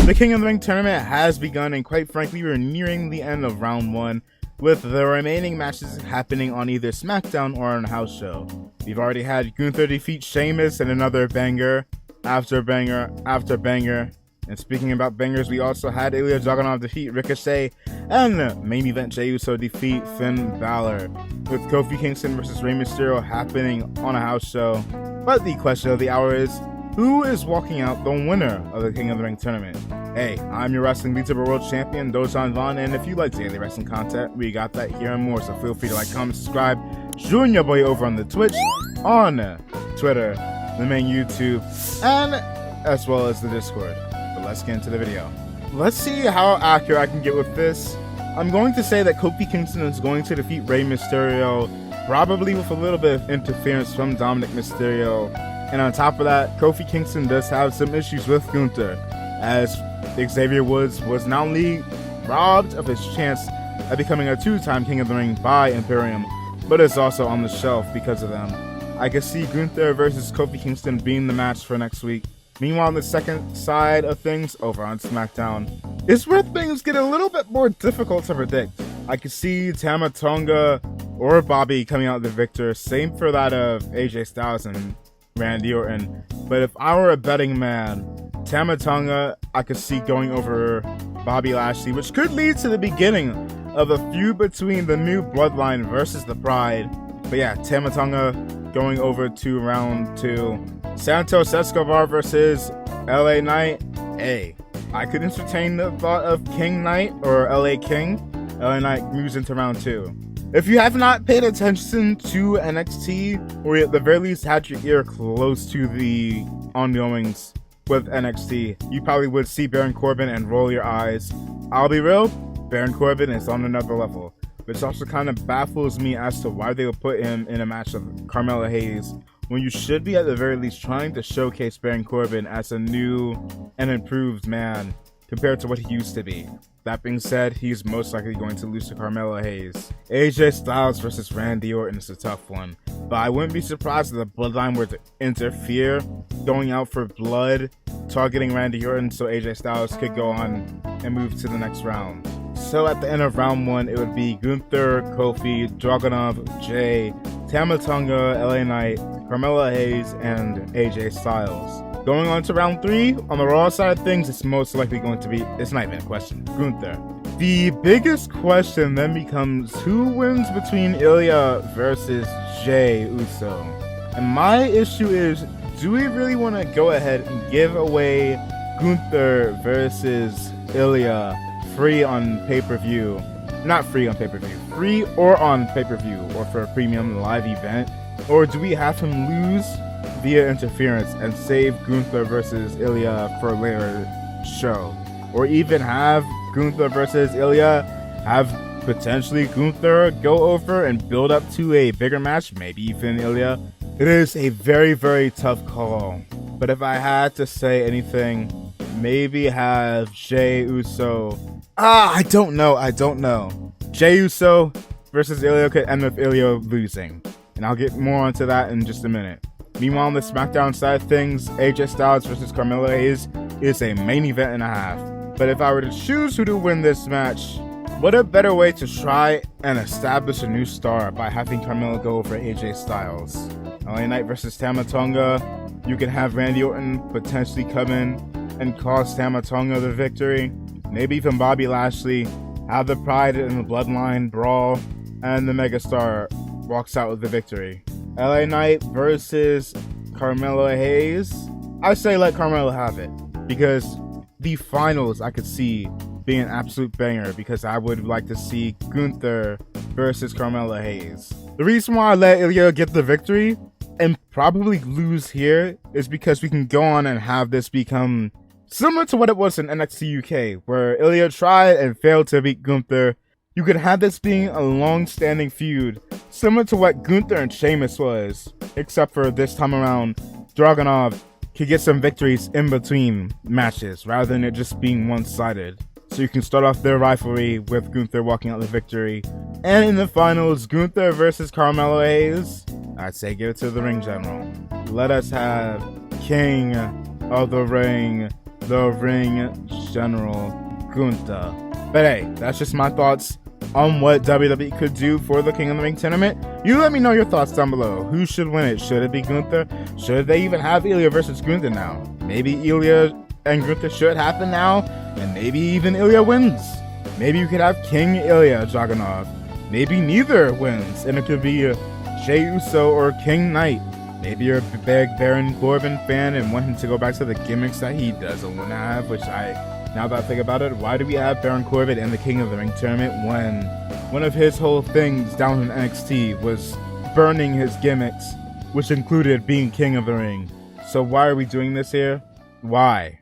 The King of the Ring tournament has begun, and quite frankly, we're nearing the end of round 1, with the remaining matches happening on either SmackDown or on a house show. We've already had Gunther defeat Sheamus in another banger, after banger, after banger. And speaking about bangers, we also had Ilya Dragunov defeat Ricochet, and main event Jey Uso defeat Finn Balor, with Kofi Kingston versus Rey Mysterio happening on a house show. But the question of the hour is, who is walking out the winner of the King of the Ring tournament? Hey, I'm your Wrestling Beatable World Champion, Dozhan Vaughn, and if you like daily wrestling content, we got that here and more, so feel free to like, comment, subscribe, join your boy over on the Twitch, on Twitter, the main YouTube, and as well as the Discord. But let's get into the video. Let's see how accurate I can get with this. I'm going to say that Kofi Kingston is going to defeat Rey Mysterio, probably with a little bit of interference from Dominic Mysterio. And on top of that, Kofi Kingston does have some issues with Gunther, as Xavier Woods was not only robbed of his chance at becoming a 2-time King of the Ring by Imperium, but is also on the shelf because of them. I can see Gunther versus Kofi Kingston being the match for next week. Meanwhile, on the second side of things, over on SmackDown, is where things get a little bit more difficult to predict. I can see Tama Tonga or Bobby coming out the victor, same for that of AJ Styles and Randy Orton. But if I were a betting man, Tama Tonga I could see going over Bobby Lashley, which could lead to the beginning of a feud between the New Bloodline versus the Pride. But yeah, Tama Tonga going over to round 2. Santos Escobar versus LA Knight. Hey, I could entertain the thought of King Knight or LA King. LA Knight moves into round 2. If you have not paid attention to NXT, or at the very least had your ear close to the ongoings with NXT, you probably would see Baron Corbin and roll your eyes. I'll be real, Baron Corbin is on another level, which also kind of baffles me as to why they would put him in a match with Carmelo Hayes, when you should be at the very least trying to showcase Baron Corbin as a new and improved man compared to what he used to be. That being said, he's most likely going to lose to Carmelo Hayes. AJ Styles versus Randy Orton is a tough one, but I wouldn't be surprised if the Bloodline were to interfere, going out for blood, targeting Randy Orton so AJ Styles could go on and move to the next round. So at the end of round 1, it would be Gunther, Kofi, Dragunov, Jey, Tama Tonga, LA Knight, Carmelo Hayes, and AJ Styles. Going on to round 3, on the Raw side of things, it's most likely going to be, it's not even a question, Gunther. The biggest question then becomes, who wins between Ilya versus Jey Uso? And my issue is, do we really want to go ahead and give away Gunther versus Ilya free on pay-per-view? Not free on pay-per-view, free or on pay-per-view, or for a premium live event? Or do we have him lose via interference and save Gunther versus Ilya for a later show? Or even have Gunther versus Ilya, have potentially Gunther go over and build up to a bigger match, maybe even Ilya? It is a very, very tough call. But if I had to say anything, maybe have Jey Uso. I don't know. Jey Uso versus Ilya could end with Ilya losing. And I'll get more onto that in just a minute. Meanwhile, on the SmackDown side of things, AJ Styles versus Carmelo Hayes is a main event and a half. But if I were to choose who to win this match, what a better way to try and establish a new star by having Carmelo go over AJ Styles. LA Knight versus Tama Tonga, you can have Randy Orton potentially come in and cost Tama Tonga the victory. Maybe even Bobby Lashley, have the Pride and the Bloodline brawl, and the Megastar walks out with the victory. LA Knight versus Carmelo Hayes, I say let Carmelo have it, because the finals I could see being an absolute banger, because I would like to see Gunther versus Carmelo Hayes. The reason why I let Ilya get the victory and probably lose here is because we can go on and have this become similar to what it was in NXT UK, where Ilya tried and failed to beat Gunther. You could have this being a long-standing feud, similar to what Gunther and Sheamus was, except for this time around, Dragunov could get some victories in between matches, rather than it just being one-sided. So you can start off their rivalry with Gunther walking out the victory. And in the finals, Gunther versus Carmelo Hayes, I'd say give it to the Ring General. Let us have King of the Ring, the Ring General Gunther. But hey, that's just my thoughts on what WWE could do for the King of the Ring tournament. You let me know your thoughts down below. Who should win it? Should it be Gunther? Should they even have Ilya versus Gunther now? Maybe Ilya and Gunther should happen now, and maybe even Ilya wins. Maybe you could have King Ilya Dragunov. Maybe neither wins, and it could be Jey Uso or King Knight. Maybe you're a big Baron Corbin fan and want him to go back to the gimmicks that he doesn't want to have, which now that I think about it, why do we have Baron Corbin in the King of the Ring tournament when one of his whole things down in NXT was burning his gimmicks, which included being King of the Ring? So why are we doing this here? Why?